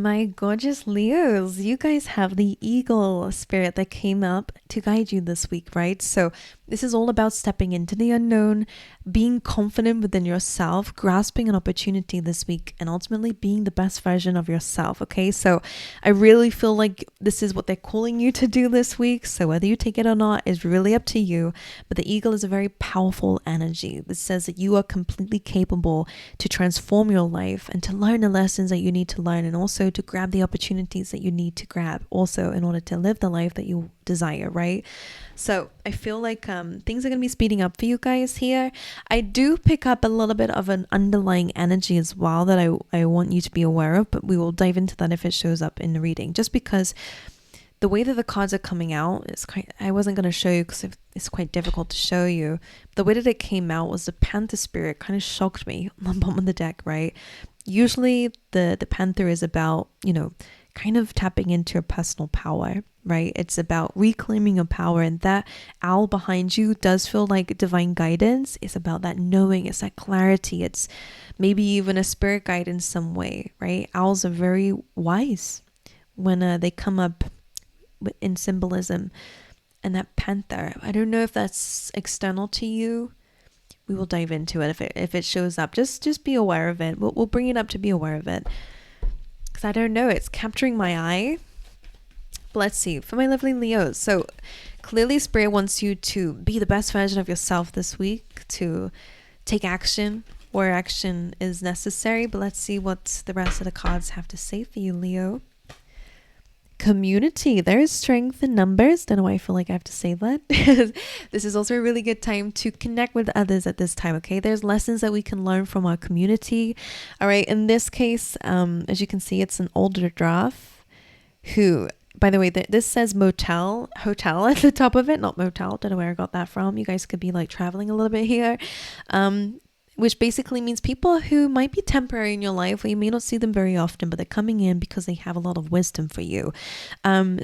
My gorgeous Leos, you guys have the eagle spirit that came up to guide you this week, right? So, this is all about stepping into the unknown, being confident within yourself, grasping an opportunity this week, and ultimately being the best version of yourself, okay? So, I really feel like this is what they're calling you to do this week. So, whether you take it or not is really up to you. But the eagle is a very powerful energy that says that you are completely capable to transform your life and to learn the lessons that you need to learn, and also to grab the opportunities that you need to grab also in order to live the life that you desire, right? So I feel like things are going to be speeding up for you guys here. I do pick up a little bit of an underlying energy as well that I want you to be aware of, but we will dive into that if it shows up in the reading, just because the way that the cards are coming out is I wasn't going to show you because it's quite difficult to show you. The way that it came out was the Panther spirit kind of shocked me on the bottom of the deck, right? Usually the Panther is about, kind of tapping into your personal power, right? It's about reclaiming your power, and that owl behind you does feel like divine guidance. It's about that knowing, it's that clarity, it's maybe even a spirit guide in some way, right? Owls are very wise when they come up in symbolism. And that panther, I don't know if that's external to you. We will dive into it if it shows up. Just be aware of it. We'll bring it up to be aware of it, because I don't know, it's capturing my eye. But let's see, for my lovely Leos, so clearly Spirit wants you to be the best version of yourself this week, to take action where action is necessary. But let's see what the rest of the cards have to say for you, Leo. Community, there is strength in numbers. Don't know why I feel like I have to say that. This is also a really good time to connect with others at this time, okay? There's lessons that we can learn from our community. All right, in this case, as you can see, it's an older draft who, by the way, this says hotel at the top of it, not motel. Don't know where I got that from. You guys could be like traveling a little bit here. Which basically means people who might be temporary in your life, or you may not see them very often, but they're coming in because they have a lot of wisdom for you.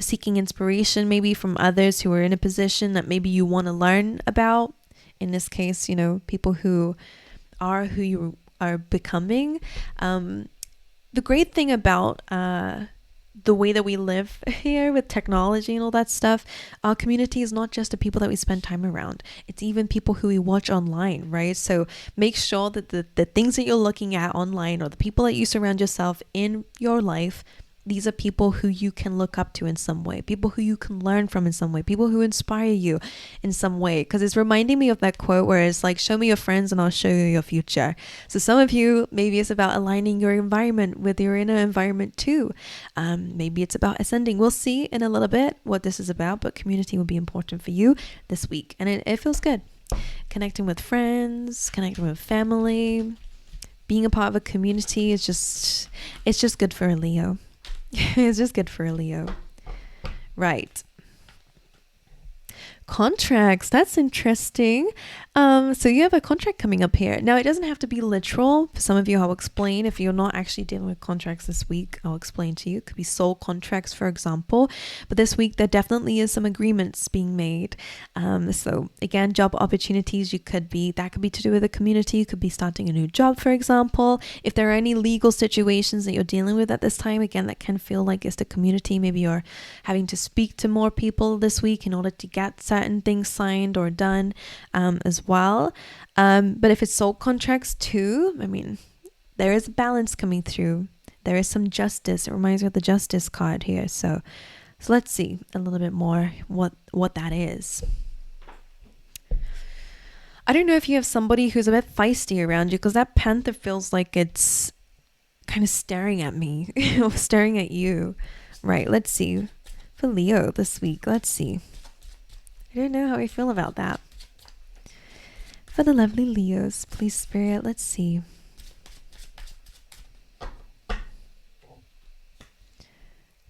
Seeking inspiration maybe from others who are in a position that maybe you want to learn about. In this case, people who are who you are becoming. The great thing about the way that we live here with technology and all that stuff, our community is not just the people that we spend time around. It's even people who we watch online, right? So make sure that the things that you're looking at online, or the people that you surround yourself in your life, these are people who you can look up to in some way, people who you can learn from in some way, people who inspire you in some way. Because it's reminding me of that quote where it's like, show me your friends and I'll show you your future. So some of you, maybe it's about aligning your environment with your inner environment too. Maybe it's about ascending. We'll see in a little bit what this is about, but community will be important for you this week. And it feels good. Connecting with friends, connecting with family, being a part of a community is it's just good for a Leo. It's just good for a Leo. Right. Contracts, that's interesting. So you have a contract coming up here. Now, it doesn't have to be literal. For some of you, I'll explain. If you're not actually dealing with contracts this week, I'll explain to you. It could be soul contracts, for example. But this week, there definitely is some agreements being made. So again, job opportunities, that could be to do with the community. You could be starting a new job, for example. If there are any legal situations that you're dealing with at this time, again, that can feel like it's the community. Maybe you're having to speak to more people this week in order to get certain things signed or done as well. But if it's soul contracts too, there is a balance coming through. There is some justice. It reminds me of the justice card here. So let's see a little bit more what that is. I don't know if you have somebody who's a bit feisty around you, because that panther feels like it's kind of staring at me or staring at you. Right, let's see. For Leo this week, let's see. I don't know how I feel about that. For the lovely Leos, please, Spirit, let's see.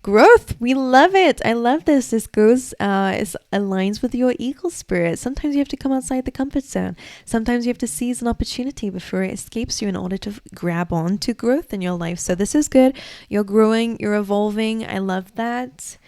Growth, we love it. I love this. This aligns with your eagle spirit. Sometimes you have to come outside the comfort zone. Sometimes you have to seize an opportunity before it escapes you in order to grab on to growth in your life. So this is good. You're growing, you're evolving. I love that.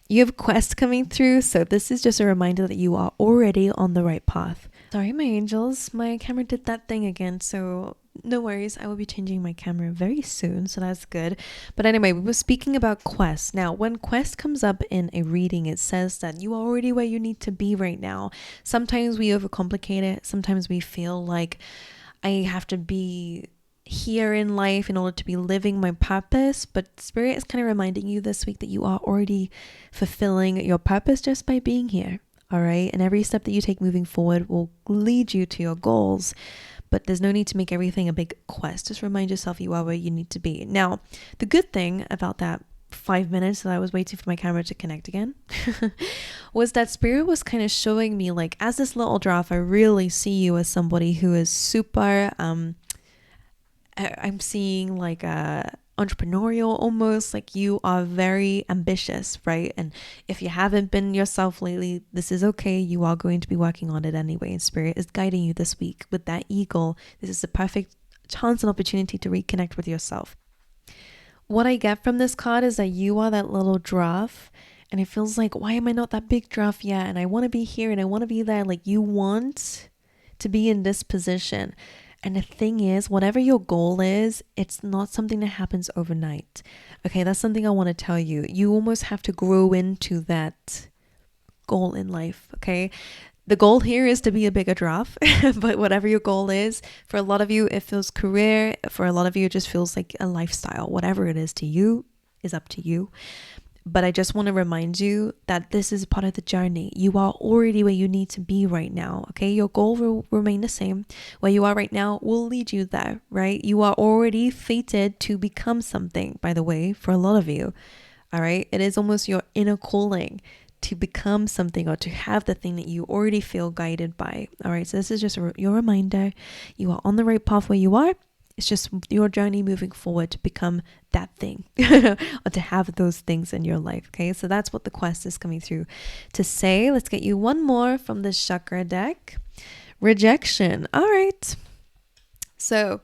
You have quests coming through. So this is just a reminder that you are already on the right path. Sorry, my angels. My camera did that thing again. So no worries. I will be changing my camera very soon, so that's good. But anyway, we were speaking about quest. Now, when quest comes up in a reading, it says that you are already where you need to be right now. Sometimes we overcomplicate it. Sometimes we feel like I have to be here in life in order to be living my purpose. But Spirit is kind of reminding you this week that you are already fulfilling your purpose just by being here. All right. And every step that you take moving forward will lead you to your goals. But there's no need to make everything a big quest. Just remind yourself you are where you need to be. Now, the good thing about that 5 minutes that I was waiting for my camera to connect again was that Spirit was kind of showing me, like, as this little giraffe, I really see you as somebody who is super, I'm seeing like a entrepreneurial, almost like you are very ambitious, right? And if you haven't been yourself lately, this is okay. You are going to be working on it anyway. And Spirit is guiding you this week with that eagle. This is the perfect chance and opportunity to reconnect with yourself. What I get from this card is that you are that little giraffe, and it feels like, why am I not that big giraffe yet? And I want to be here and I want to be there. Like, you want to be in this position. And the thing is, whatever your goal is, it's not something that happens overnight. Okay, that's something I want to tell you. You almost have to grow into that goal in life, okay? The goal here is to be a bigger giraffe, but whatever your goal is, for a lot of you, it feels career. For a lot of you, it just feels like a lifestyle. Whatever it is to you is up to you. But I just want to remind you that this is part of the journey. You are already where you need to be right now, okay? Your goal will remain the same. Where you are right now will lead you there, right? You are already fated to become something, by the way, for a lot of you, all right? It is almost your inner calling to become something or to have the thing that you already feel guided by, all right? So this is just your reminder. You are on the right path where you are. It's just your journey moving forward to become that thing or to have those things in your life. Okay, so that's what the quest is coming through to say. Let's get you one more from the Chakra deck. Rejection. All right. So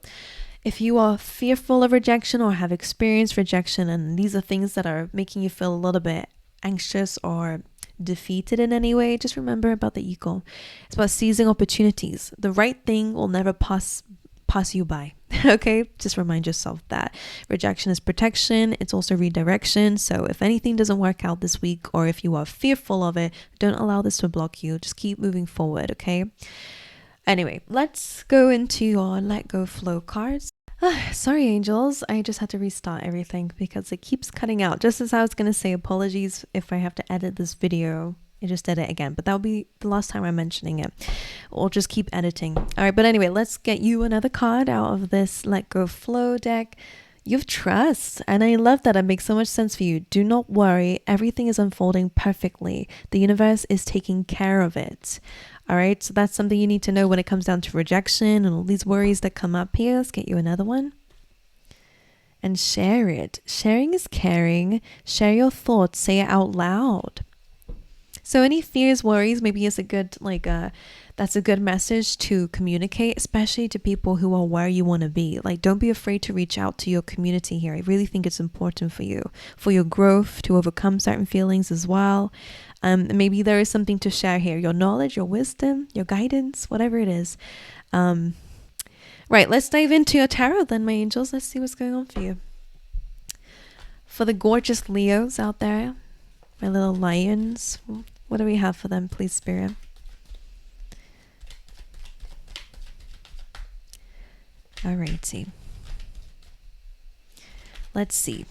if you are fearful of rejection or have experienced rejection, and these are things that are making you feel a little bit anxious or defeated in any way, just remember about the eagle. It's about seizing opportunities. The right thing will never pass you by. Okay, just remind yourself that rejection is protection. It's also redirection. So if anything doesn't work out this week, or if you are fearful of it, don't allow this to block you. Just keep moving forward. Okay, anyway, let's go into your let go flow cards. Sorry, angels, I just had to restart everything because it keeps cutting out. Just as I was going to say, apologies if I have to edit this video. I just did it again, but that'll be the last time I'm mentioning it. We'll just keep editing. All right, but anyway, let's get you another card out of this Let Go Flow deck. You have trust, and I love that. It makes so much sense for you. Do not worry. Everything is unfolding perfectly. The universe is taking care of it. All right, so that's something you need to know when it comes down to rejection and all these worries that come up here. Let's get you another one. And share it. Sharing is caring. Share your thoughts. Say it out loud. So any fears, worries, maybe is a good, that's a good message to communicate, especially to people who are where you want to be. Like, don't be afraid to reach out to your community here. I really think it's important for you, for your growth, to overcome certain feelings as well. Maybe there is something to share here, your knowledge, your wisdom, your guidance, whatever it is. Right, let's dive into your tarot then, my angels. Let's see what's going on for you. For the gorgeous Leos out there, my little lions, what do we have for them, please, Spirit? Alrighty. Let's see.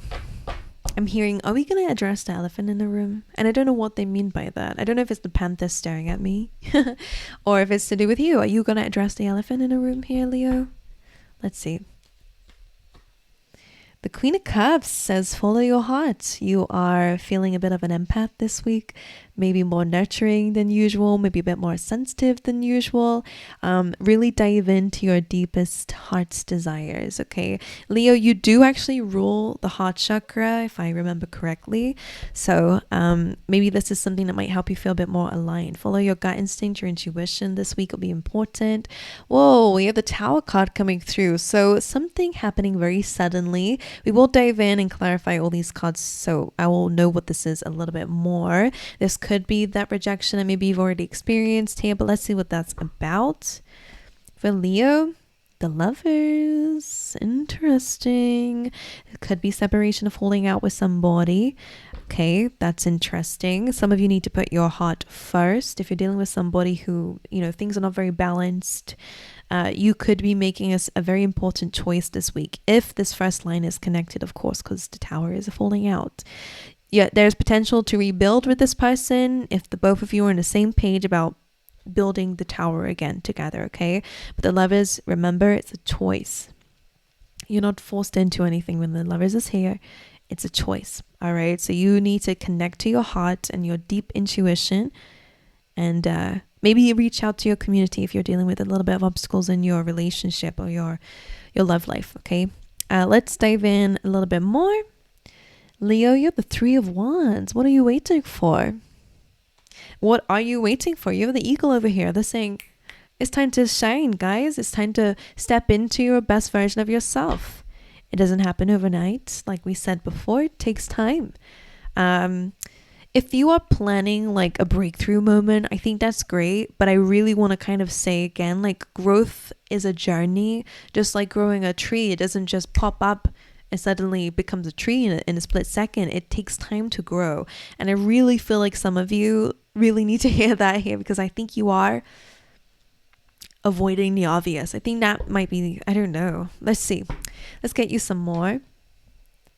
I'm hearing, are we going to address the elephant in the room? And I don't know what they mean by that. I don't know if it's the panther staring at me or if it's to do with you. Are you going to address the elephant in the room here, Leo? Let's see. The Queen of Cups says, follow your heart. You are feeling a bit of an empath this week, maybe more nurturing than usual, maybe a bit more sensitive than usual. Really dive into your deepest heart's desires, okay? Leo, you do actually rule the heart chakra, if I remember correctly. So maybe this is something that might help you feel a bit more aligned. Follow your gut instinct, your intuition this week will be important. Whoa, we have the Tower card coming through. So something happening very suddenly. We will dive in and clarify all these cards so I will know what this is a little bit more. This could be that rejection that maybe you've already experienced here, but let's see what that's about. For Leo, The Lovers. Interesting. It could be separation of falling out with somebody. Okay, that's interesting. Some of you need to put your heart first. If you're dealing with somebody who, things are not very balanced, you could be making a very important choice this week. If this first line is connected, of course, because the Tower is falling out. Yeah, there's potential to rebuild with this person if the both of you are on the same page about building the tower again together, okay? But the Lovers, remember, it's a choice. You're not forced into anything when the Lovers is here. It's a choice, all right? So you need to connect to your heart and your deep intuition, and maybe you reach out to your community if you're dealing with a little bit of obstacles in your relationship or your love life, okay? Let's dive in a little bit more. Leo, you're the Three of Wands. What are you waiting for? What are you waiting for? You have the Eagle over here. They're saying, it's time to shine, guys. It's time to step into your best version of yourself. It doesn't happen overnight. Like we said before, it takes time. If you are planning like a breakthrough moment, I think that's great. But I really want to kind of say again, like growth is a journey. Just like growing a tree, it doesn't just pop up and suddenly becomes a tree in a split second. It takes time to grow. And I really feel like some of you really need to hear that here, because I think you are avoiding the obvious. I think that might be, I don't know. Let's see. Let's get you some more.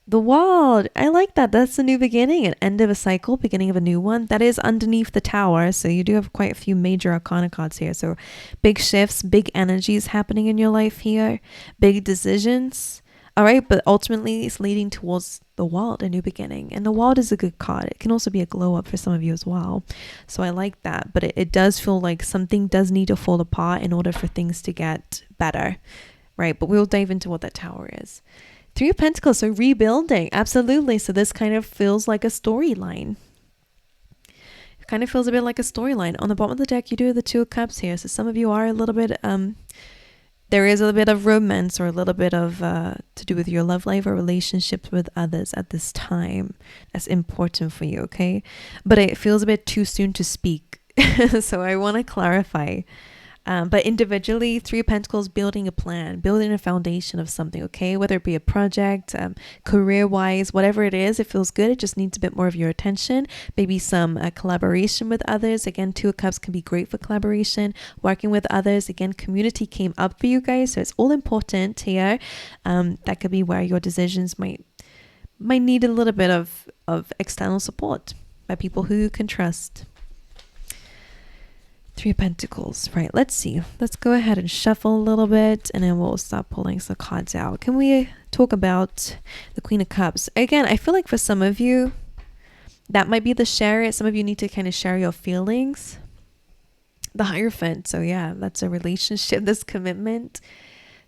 The World. I like that. That's a new beginning, an end of a cycle, beginning of a new one. That is underneath the Tower. So you do have quite a few major arcana cards here. So big shifts, big energies happening in your life here, big decisions. All right, but ultimately it's leading towards the World, a new beginning. And the World is a good card. It can also be a glow up for some of you as well. So I like that. But it does feel like something does need to fall apart in order for things to get better, right? But we'll dive into what that Tower is. Three of Pentacles, so rebuilding. Absolutely. So this kind of feels like a storyline. It kind of feels a bit like a storyline. On the bottom of the deck, you do have the Two of Cups here. So some of you are a little bit... there is a bit of romance or a little bit of to do with your love life or relationships with others at this time. That's important for you, okay? But it feels a bit too soon to speak. So I want to clarify. But individually, Three of Pentacles, building a plan, building a foundation of something, okay? Whether it be a project, career-wise, whatever it is, it feels good. It just needs a bit more of your attention. Maybe some collaboration with others. Again, Two of Cups can be great for collaboration. Working with others. Again, community came up for you guys, so it's all important here. That could be where your decisions might need a little bit of external support by people who you can trust. Three of Pentacles. Right, let's see. Let's go ahead and shuffle a little bit, and then we'll start pulling some cards out. Can we talk about the Queen of Cups? Again, I feel like for some of you, that might be the share it. Some of you need to kind of share your feelings. The Hierophant. So yeah, that's a relationship, this commitment.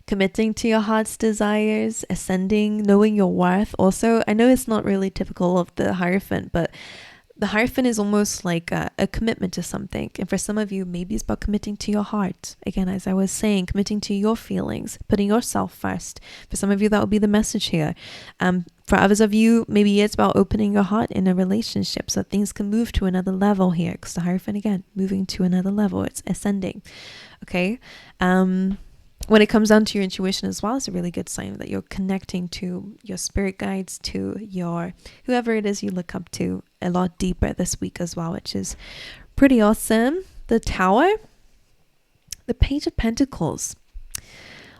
Committing to your heart's desires, ascending, knowing your worth. Also, I know it's not really typical of the Hierophant, but the Hierophant is almost like a commitment to something. And for some of you, maybe it's about committing to your heart. Again, as I was saying, committing to your feelings, putting yourself first. For some of you, that will be the message here. For others of you, maybe it's about opening your heart in a relationship so things can move to another level here. Because the Hierophant, again, moving to another level. It's ascending. Okay? When it comes down to your intuition as well, it's a really good sign that you're connecting to your spirit guides, to your whoever it is you look up to a lot deeper this week as well, which is pretty awesome. The Tower, the Page of Pentacles.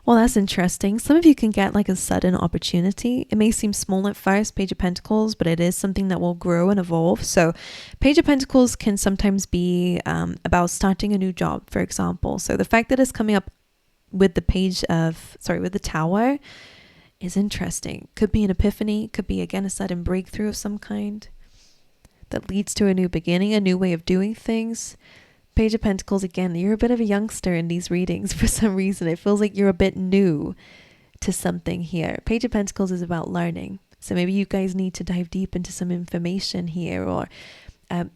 Well, that's interesting. Some of you can get like a sudden opportunity. It may seem small at first, Page of Pentacles, but it is something that will grow and evolve. So Page of Pentacles can sometimes be about starting a new job, for example. So the fact that it's coming up with the Tower is interesting. Could be an epiphany, could be again a sudden breakthrough of some kind that leads to a new beginning, a new way of doing things. Page of Pentacles, again, you're a bit of a youngster in these readings for some reason. It feels like you're a bit new to something here. Page of Pentacles is about learning. So maybe you guys need to dive deep into some information here, or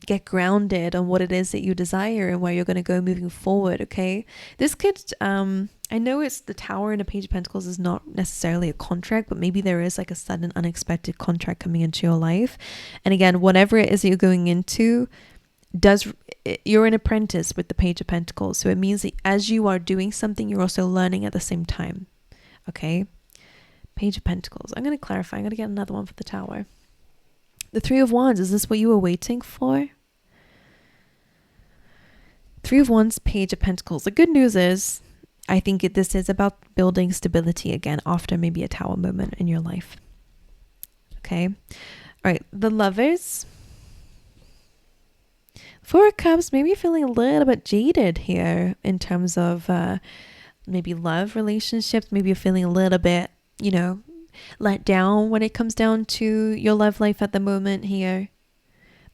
get grounded on what it is that you desire and where you're going to go moving forward, okay? This could, I know it's the Tower and a Page of Pentacles is not necessarily a contract, but maybe there is like a sudden unexpected contract coming into your life. And again, whatever it is that you're going into, you're an apprentice with the Page of Pentacles. So it means that as you are doing something, you're also learning at the same time. Okay. Page of Pentacles. I'm going to clarify. I'm going to get another one for the Tower. The Three of Wands. Is this what you were waiting for? Three of Wands, Page of Pentacles. The good news is, I think this is about building stability again after maybe a Tower moment in your life. Okay. All right. The Lovers. Four of Cups. Maybe feeling a little bit jaded here in terms of maybe love relationships. Maybe you're feeling a little bit, let down when it comes down to your love life at the moment here.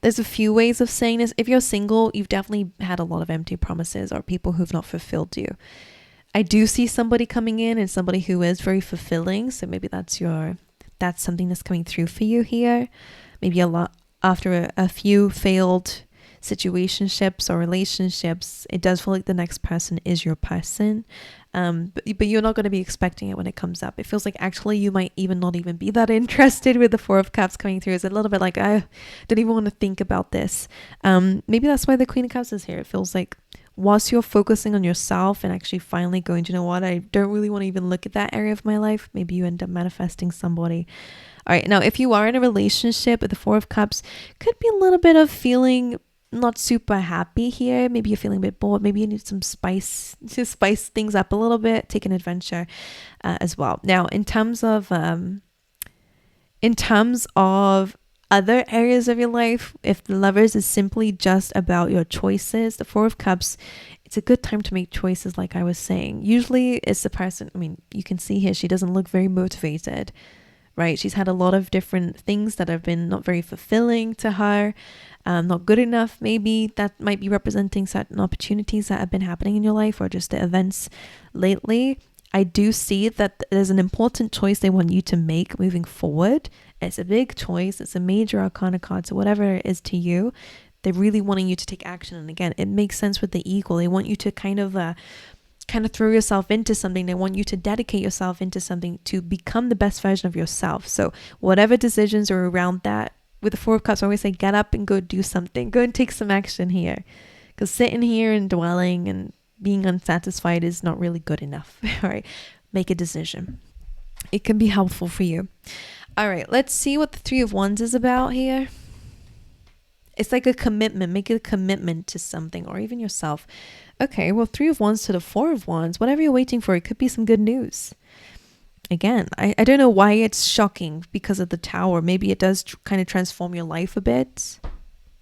There's a few ways of saying this. If you're single, you've definitely had a lot of empty promises or people who've not fulfilled you. I do see somebody coming in and somebody who is very fulfilling. So maybe that's something that's coming through for you here. Maybe after a few failed situationships or relationships, it does feel like the next person is your person. But you're not going to be expecting it when it comes up. It feels like actually you might even not even be that interested with the Four of Cups coming through. It's a little bit like, I don't even want to think about this. Maybe that's why the Queen of Cups is here. It feels like whilst you're focusing on yourself and actually finally going, you know what, I don't really want to even look at that area of my life. Maybe you end up manifesting somebody. All right. Now, if you are in a relationship with the Four of Cups, could be a little bit of feeling not super happy here. Maybe you're feeling a bit bored. Maybe you need some spice to spice things up a little bit. Take an adventure as well. Now, in terms of other areas of your life, if the Lovers is simply just about your choices, the Four of Cups, it's a good time to make choices. Like I was saying, usually it's the person. I mean, you can see here she doesn't look very motivated, right? She's had a lot of different things that have been not very fulfilling to her. Not good enough, maybe that might be representing certain opportunities that have been happening in your life or just the events lately. I do see that there's an important choice they want you to make moving forward. It's a big choice. It's a major arcana card. So whatever it is to you, they're really wanting you to take action. And again, it makes sense with the Eagle. They want you to kind of throw yourself into something. They want you to dedicate yourself into something to become the best version of yourself. So whatever decisions are around that, with the Four of Cups, I always say, get up and go do something. Go and take some action here. Because sitting here and dwelling and being unsatisfied is not really good enough. All right. Make a decision. It can be helpful for you. All right. Let's see what the Three of Wands is about here. It's like a commitment. Make a commitment to something or even yourself. Okay. Well, Three of Wands to the Four of Wands. Whatever you're waiting for, it could be some good news. Again, I don't know why it's shocking because of the Tower. Maybe it does kind of transform your life a bit.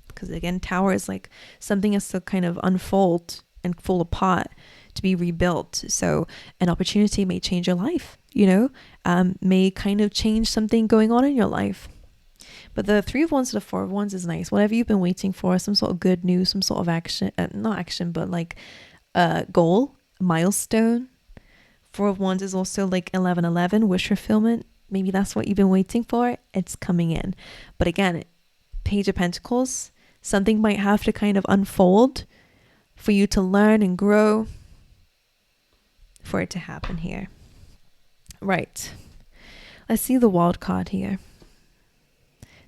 Because again, Tower is like something has to kind of unfold and fall apart to be rebuilt. So an opportunity may change your life, may kind of change something going on in your life. But the Three of Wands to the Four of Wands is nice. Whatever you've been waiting for, some sort of good news, some sort of action, not action, but like a goal, a milestone. Four of Wands is also like 1111, wish fulfillment. Maybe that's what you've been waiting for. It's coming in. But again, Page of Pentacles, something might have to kind of unfold for you to learn and grow for it to happen here. Right. Let's see the wild card here.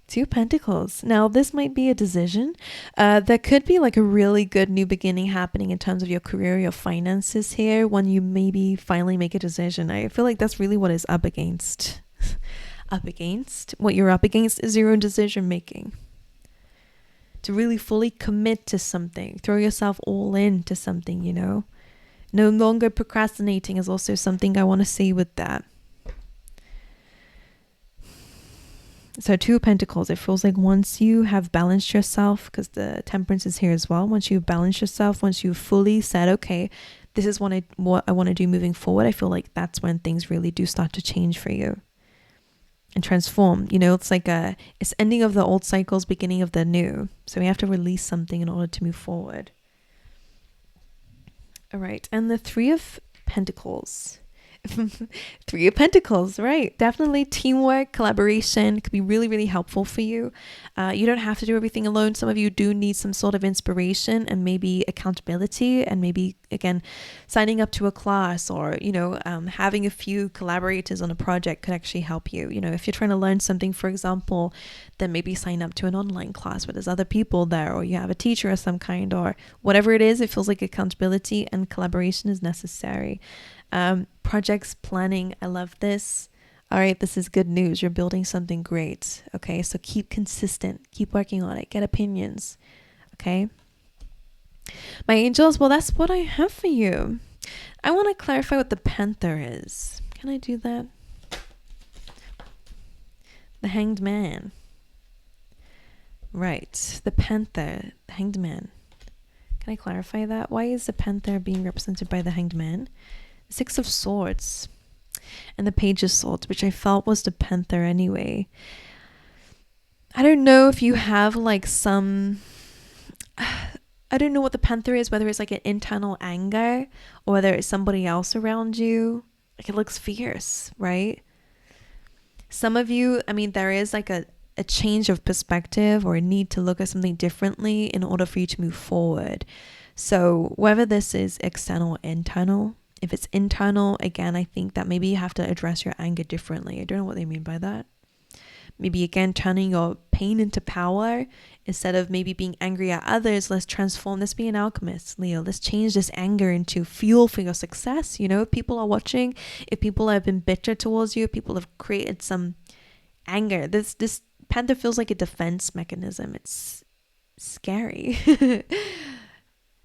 Two of Pentacles. Now, this might be a decision. There could be like a really good new beginning happening in terms of your career, your finances here, when you maybe finally make a decision. I feel like that's really what it's up against. What you're up against is your own decision making. To really fully commit to something. Throw yourself all into something, No longer procrastinating is also something I want to say with that. So Two of Pentacles, it feels like once you have balanced yourself, because the Temperance is here as well, once you've balanced yourself, once you've fully said, okay, this is what I want to do moving forward, I feel like that's when things really do start to change for you and transform. It's like it's ending of the old cycles, beginning of the new. So we have to release something in order to move forward. All right. And the Three of Pentacles. Three of Pentacles, right? Definitely teamwork, collaboration could be really, really helpful for you. You don't have to do everything alone. Some of you do need some sort of inspiration and maybe accountability, and maybe, again, signing up to a class or, having a few collaborators on a project could actually help you. If you're trying to learn something, for example, then maybe sign up to an online class where there's other people there, or you have a teacher of some kind, or whatever it is. It feels like accountability and collaboration is necessary. Projects planning, I love this. All right, this is good news. You're building something great. Okay, so keep consistent, keep working on it, get opinions. Okay, my angels, well, that's what I have for you. I want to clarify what the Panther is. Can I do that? The Hanged Man. Right, the Panther, the Hanged Man. Can I clarify that? Why is the Panther being represented by the Hanged Man? Six of Swords and the Page of Swords, which I felt was the Panther anyway. I don't know if you have like some, I don't know what the Panther is, whether it's like an internal anger or whether it's somebody else around you. Like, it looks fierce, right? Some of you, I mean, there is like a change of perspective or a need to look at something differently in order for you to move forward. So whether this is external or internal, if it's internal, again, I think that maybe you have to address your anger differently. I don't know what they mean by that. Maybe, again, turning your pain into power. Instead of maybe being angry at others, let's transform. Let's be an alchemist, Leo. Let's change this anger into fuel for your success. If people are watching, if people have been bitter towards you, if people have created some anger, this Panther feels like a defense mechanism. It's scary.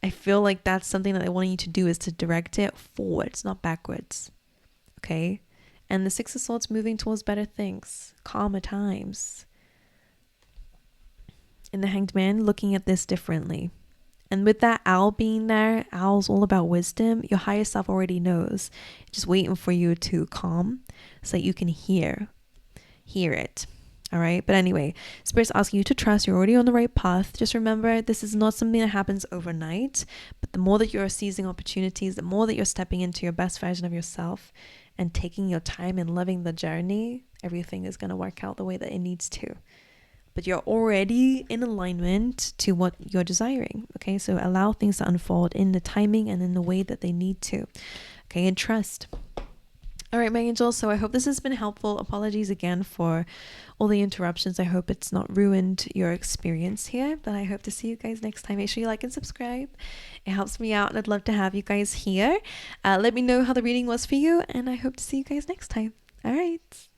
I feel like that's something that I want you to do, is to direct it forwards, not backwards. Okay? And the Six of Swords moving towards better things, calmer times. And the Hanged Man looking at this differently. And with that owl being there, owl's all about wisdom. Your higher self already knows. Just waiting for you to calm so that you can hear it. All right. But anyway, Spirit's asking you to trust. You're already on the right path. Just remember, this is not something that happens overnight. But the more that you're seizing opportunities, the more that you're stepping into your best version of yourself and taking your time and loving the journey, everything is going to work out the way that it needs to. But you're already in alignment to what you're desiring. Okay. So allow things to unfold in the timing and in the way that they need to. Okay. And trust. All right, my angels, so I hope this has been helpful. Apologies again for all the interruptions. I hope it's not ruined your experience here, but I hope to see you guys next time. Make sure you like and subscribe. It helps me out, and I'd love to have you guys here. Let me know how the reading was for you, and I hope to see you guys next time. All right.